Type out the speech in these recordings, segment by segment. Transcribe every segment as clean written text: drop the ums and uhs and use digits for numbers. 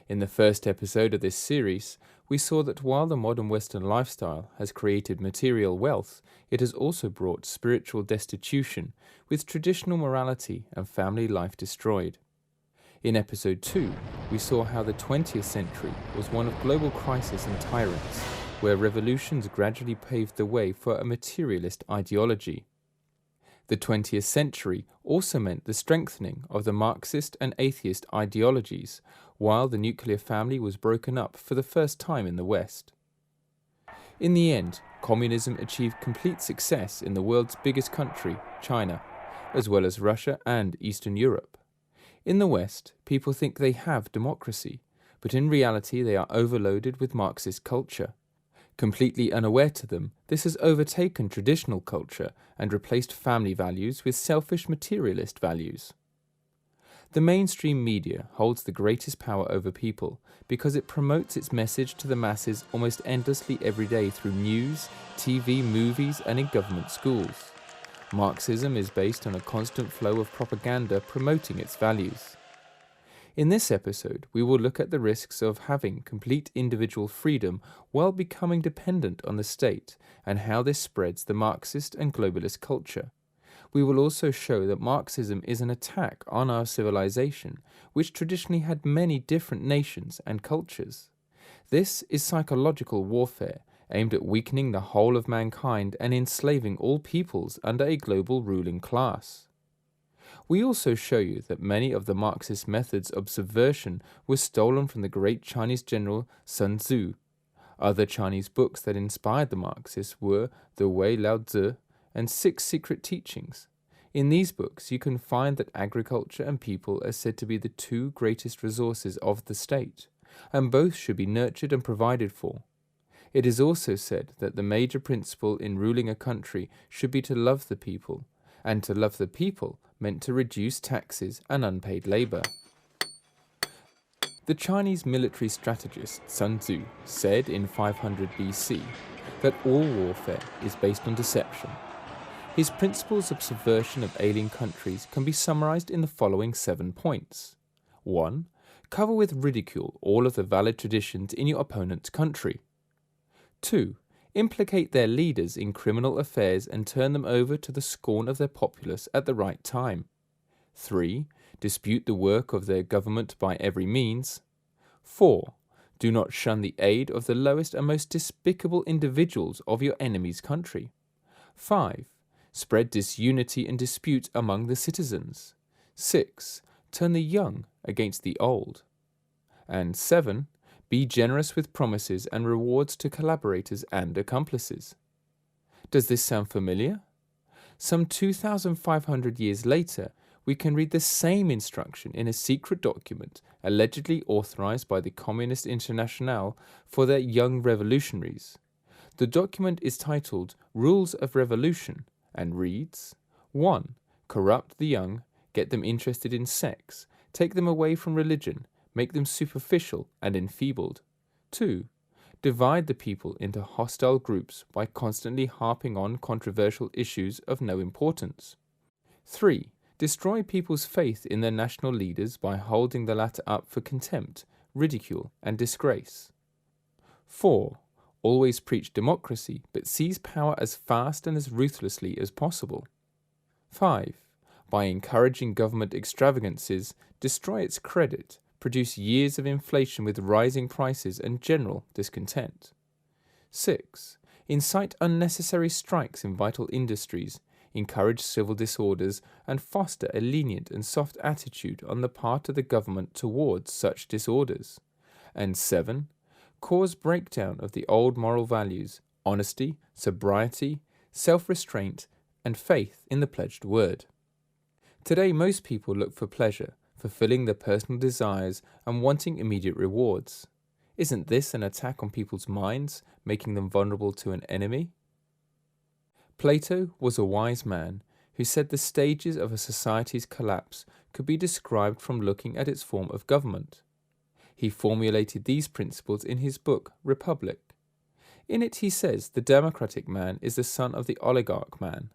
In the first episode of this series, we saw that while the modern Western lifestyle has created material wealth, it has also brought spiritual destitution, with traditional morality and family life destroyed. In episode 2, we saw how the 20th century was one of global crisis and tyrants, where revolutions gradually paved the way for a materialist ideology. The 20th century also meant the strengthening of the Marxist and atheist ideologies, while the nuclear family was broken up for the first time in the West. In the end, communism achieved complete success in the world's biggest country, China, as well as Russia and Eastern Europe. In the West, people think they have democracy, but in reality they are overloaded with Marxist culture. Completely unaware to them, this has overtaken traditional culture and replaced family values with selfish materialist values. The mainstream media holds the greatest power over people because it promotes its message to the masses almost endlessly every day through news, TV, movies, and in government schools. Marxism is based on a constant flow of propaganda promoting its values. In this episode, we will look at the risks of having complete individual freedom while becoming dependent on the state, and how this spreads the Marxist and globalist culture. We will also show that Marxism is an attack on our civilization, which traditionally had many different nations and cultures. This is psychological warfare, aimed at weakening the whole of mankind and enslaving all peoples under a global ruling class. We also show you that many of the Marxist methods of subversion were stolen from the great Chinese general Sun Tzu. Other Chinese books that inspired the Marxists were The Way Lao Tzu and Six Secret Teachings. In these books, you can find that agriculture and people are said to be the two greatest resources of the state, and both should be nurtured and provided for. It is also said that the major principle in ruling a country should be to love the people, and to love the people meant to reduce taxes and unpaid labor. The Chinese military strategist Sun Tzu said in 500 BC that all warfare is based on deception. His principles of subversion of alien countries can be summarized in the following 7 points. 1. Cover with ridicule all of the valid traditions in your opponent's country. 2. Implicate their leaders in criminal affairs and turn them over to the scorn of their populace at the right time. 3. Dispute the work of their government by every means. 4. Do not shun the aid of the lowest and most despicable individuals of your enemy's country. 5. Spread disunity and dispute among the citizens. 6. Turn the young against the old. And 7. Be generous with promises and rewards to collaborators and accomplices. Does this sound familiar? Some 2,500 years later, we can read the same instruction in a secret document allegedly authorized by the Communist Internationale for their young revolutionaries. The document is titled Rules of Revolution and reads: 1. Corrupt the young, get them interested in sex, take them away from religion, make them superficial and enfeebled. 2. Divide the people into hostile groups by constantly harping on controversial issues of no importance. 3. Destroy people's faith in their national leaders by holding the latter up for contempt, ridicule, and disgrace. 4. Always preach democracy, but seize power as fast and as ruthlessly as possible. 5. By encouraging government extravagances, destroy its credit, produce years of inflation with rising prices and general discontent. 6. Incite unnecessary strikes in vital industries, encourage civil disorders, and foster a lenient and soft attitude on the part of the government towards such disorders. And 7. Cause breakdown of the old moral values, honesty, sobriety, self-restraint, and faith in the pledged word. Today, most people look for pleasure, fulfilling their personal desires and wanting immediate rewards. Isn't this an attack on people's minds, making them vulnerable to an enemy? Plato was a wise man who said the stages of a society's collapse could be described from looking at its form of government. He formulated these principles in his book, Republic. In it he says the democratic man is the son of the oligarch man.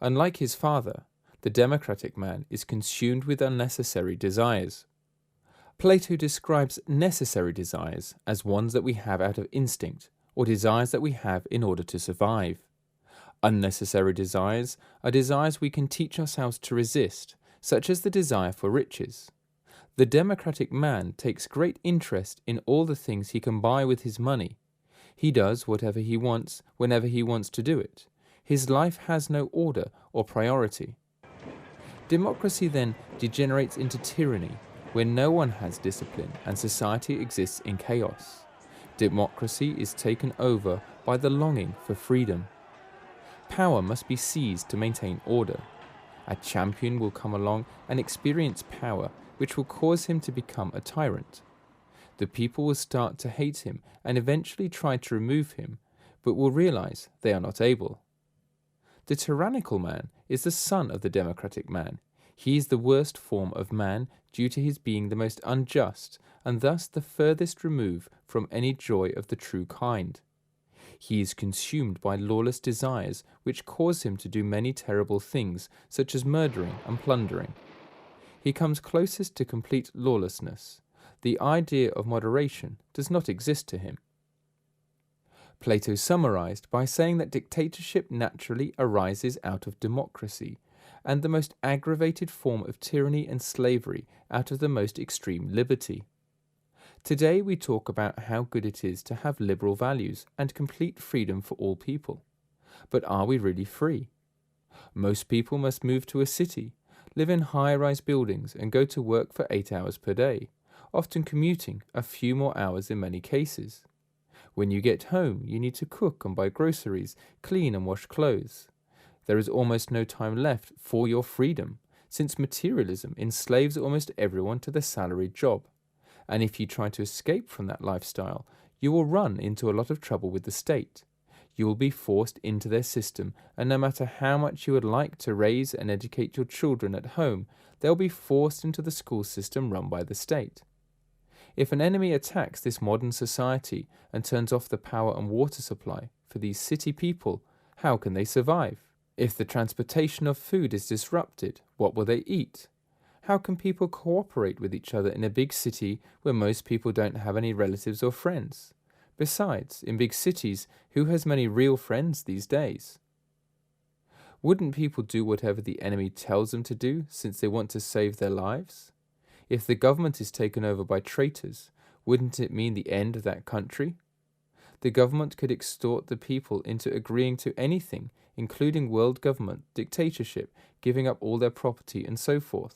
Unlike his father, the democratic man is consumed with unnecessary desires. Plato describes necessary desires as ones that we have out of instinct, or desires that we have in order to survive. Unnecessary desires are desires we can teach ourselves to resist, such as the desire for riches. The democratic man takes great interest in all the things he can buy with his money. He does whatever he wants, whenever he wants to do it. His life has no order or priority. Democracy then degenerates into tyranny, where no one has discipline and society exists in chaos. Democracy is taken over by the longing for freedom. Power must be seized to maintain order. A champion will come along and experience power, which will cause him to become a tyrant. The people will start to hate him and eventually try to remove him, but will realize they are not able. The tyrannical man is the son of the democratic man. He is the worst form of man due to his being the most unjust and thus the furthest remove from any joy of the true kind. He is consumed by lawless desires which cause him to do many terrible things, such as murdering and plundering. He comes closest to complete lawlessness. The idea of moderation does not exist to him. Plato summarized by saying that dictatorship naturally arises out of democracy, and the most aggravated form of tyranny and slavery out of the most extreme liberty. Today we talk about how good it is to have liberal values and complete freedom for all people. But are we really free? Most people must move to a city, live in high-rise buildings and go to work for 8 hours per day, often commuting a few more hours in many cases. When you get home, you need to cook and buy groceries, clean and wash clothes. There is almost no time left for your freedom, since materialism enslaves almost everyone to the salaried job. And if you try to escape from that lifestyle, you will run into a lot of trouble with the state. You will be forced into their system, and no matter how much you would like to raise and educate your children at home, they'll be forced into the school system run by the state. If an enemy attacks this modern society and turns off the power and water supply for these city people, how can they survive? If the transportation of food is disrupted, what will they eat? How can people cooperate with each other in a big city where most people don't have any relatives or friends? Besides, in big cities, who has many real friends these days? Wouldn't people do whatever the enemy tells them to do since they want to save their lives? If the government is taken over by traitors, wouldn't it mean the end of that country? The government could extort the people into agreeing to anything, including world government, dictatorship, giving up all their property, and so forth.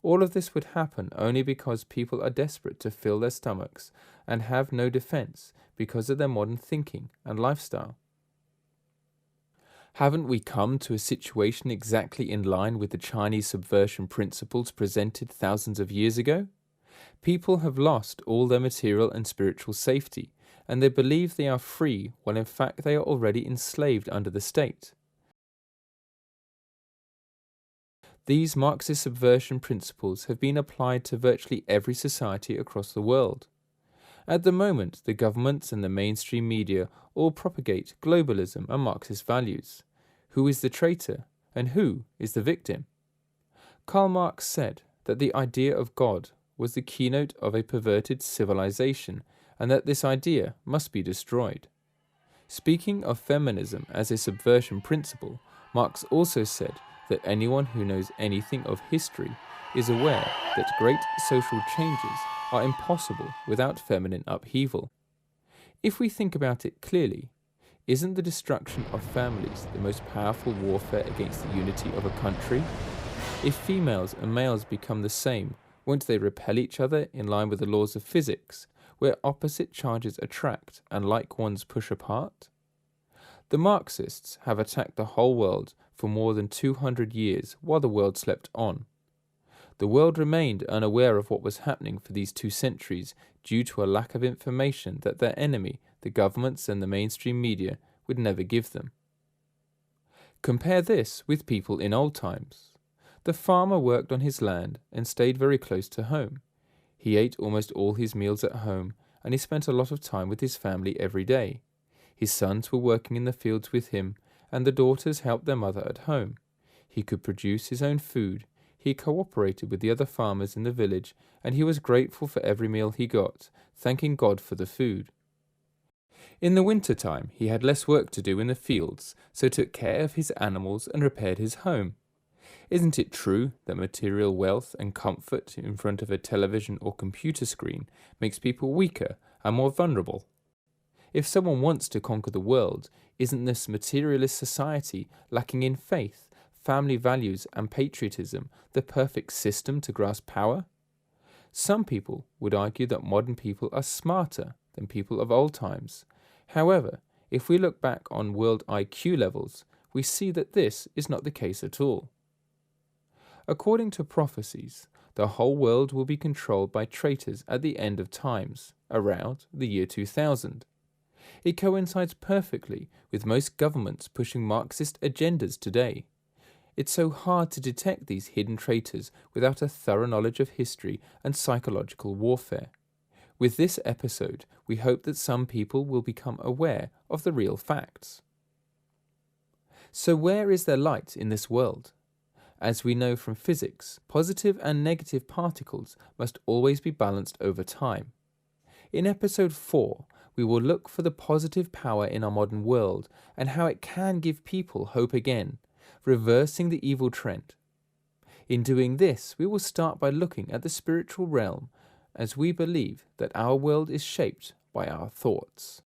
All of this would happen only because people are desperate to fill their stomachs and have no defense because of their modern thinking and lifestyle. Haven't we come to a situation exactly in line with the Chinese subversion principles presented thousands of years ago? People have lost all their material and spiritual safety, and they believe they are free when in fact they are already enslaved under the state. These Marxist subversion principles have been applied to virtually every society across the world. At the moment, the governments and the mainstream media all propagate globalism and Marxist values. Who is the traitor and who is the victim? Karl Marx said that the idea of God was the keynote of a perverted civilization and that this idea must be destroyed. Speaking of feminism as a subversion principle, Marx also said that anyone who knows anything of history is aware that great social changes are impossible without feminine upheaval. If we think about it clearly, isn't the destruction of families the most powerful warfare against the unity of a country? If females and males become the same, won't they repel each other in line with the laws of physics, where opposite charges attract and like ones push apart? The Marxists have attacked the whole world for more than 200 years while the world slept on. The world remained unaware of what was happening for these 2 centuries due to a lack of information that their enemy, the governments and the mainstream media, would never give them. Compare this with people in old times. The farmer worked on his land and stayed very close to home. He ate almost all his meals at home, and he spent a lot of time with his family every day. His sons were working in the fields with him, and the daughters helped their mother at home. He could produce his own food. He he cooperated with the other farmers in the village, and he was grateful for every meal he got, thanking God for the food. In the winter time, he had less work to do in the fields, so took care of his animals and repaired his home. Isn't it true that material wealth and comfort in front of a television or computer screen makes people weaker and more vulnerable? If someone wants to conquer the world, isn't this materialist society lacking in faith, family values and patriotism the perfect system to grasp power? Some people would argue that modern people are smarter than people of old times. However, if we look back on world IQ levels, we see that this is not the case at all. According to prophecies, the whole world will be controlled by traitors at the end of times, around the year 2000. It coincides perfectly with most governments pushing Marxist agendas today. It's so hard to detect these hidden traitors without a thorough knowledge of history and psychological warfare. With this episode, we hope that some people will become aware of the real facts. So where is there light in this world? As we know from physics, positive and negative particles must always be balanced over time. In episode 4, we will look for the positive power in our modern world and how it can give people hope again, reversing the evil trend. In doing this, we will start by looking at the spiritual realm, as we believe that our world is shaped by our thoughts.